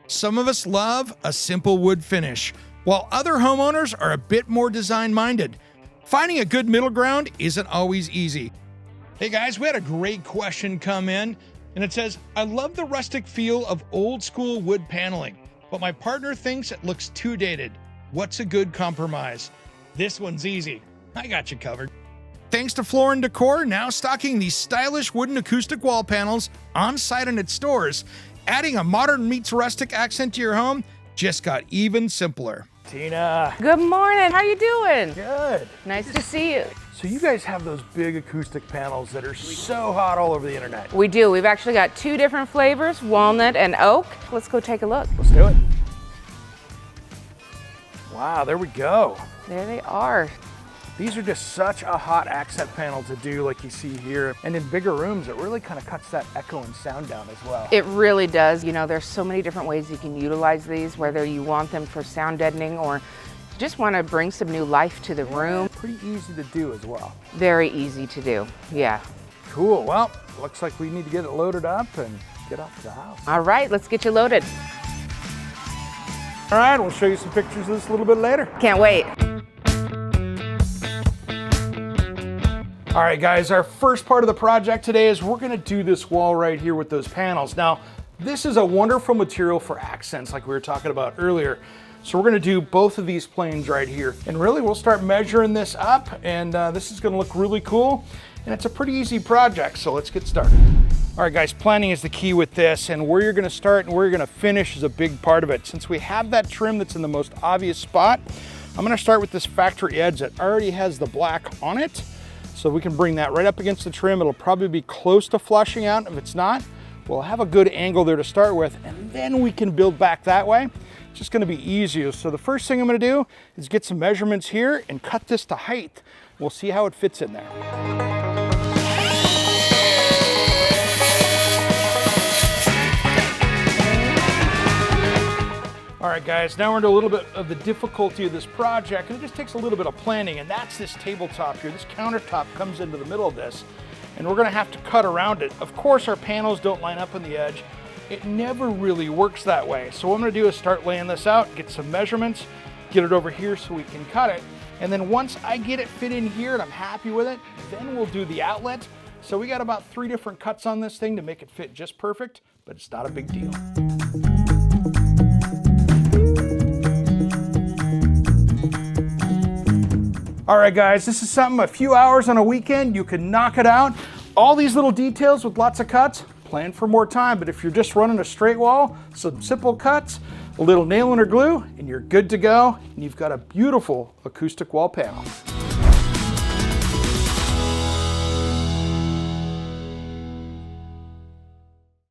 Some of us love a simple wood finish, while other homeowners are a bit more design-minded. Finding a good middle ground isn't always easy. Hey guys, we had a great question come in, and it says, I love the rustic feel of old school wood paneling, but my partner thinks it looks too dated. What's a good compromise? This one's easy. I got you covered. Thanks to Floor Decor, now stocking these stylish wooden acoustic wall panels on site in its stores, adding a modern meets rustic accent to your home just got even simpler. Tina. Good morning. How you doing? Good. Nice to see you. So you guys have those big acoustic panels that are so hot all over the internet. We do. We've actually got 2 different flavors, walnut and oak. Let's go take a look. Let's do it. Wow, there we go. There they are. These are just such a hot accent panel to do like you see here. And in bigger rooms, it really kind of cuts that echo and sound down as well. It really does. You know, there's so many different ways you can utilize these, whether you want them for sound deadening or just want to bring some new life to the room. Pretty easy to do as well. Very easy to do, yeah. Cool, well, looks like we need to get it loaded up and get off to the house. All right, let's get you loaded. All right, we'll show you some pictures of this a little bit later. Can't wait. All right, guys, our first part of the project today is we're gonna do this wall right here with those panels. Now, this is a wonderful material for accents like we were talking about earlier. So we're gonna do both of these planes right here. And really, we'll start measuring this up, and this is gonna look really cool. And it's a pretty easy project, so let's get started. All right, guys, planning is the key with this, and where you're gonna start and where you're gonna finish is a big part of it. Since we have that trim that's in the most obvious spot, I'm gonna start with this factory edge that already has the black on it. So we can bring that right up against the trim. It'll probably be close to flushing out. If it's not, we'll have a good angle there to start with, and then we can build back that way. It's just gonna be easier. So the first thing I'm gonna do is get some measurements here and cut this to height. We'll see how it fits in there. All right, guys, now we're into a little bit of the difficulty of this project, and it just takes a little bit of planning, and that's this tabletop here. This countertop comes into the middle of this, and we're gonna have to cut around it. Of course, our panels don't line up on the edge. It never really works that way. So what I'm gonna do is start laying this out, get some measurements, get it over here so we can cut it, and then once I get it fit in here and I'm happy with it, then we'll do the outlet. So we got about 3 different cuts on this thing to make it fit just perfect, but it's not a big deal. All right, guys, this is something a few hours on a weekend, you can knock it out. All these little details with lots of cuts, plan for more time, but if you're just running a straight wall, some simple cuts, a little nail or glue, and you're good to go, and you've got a beautiful acoustic wall panel.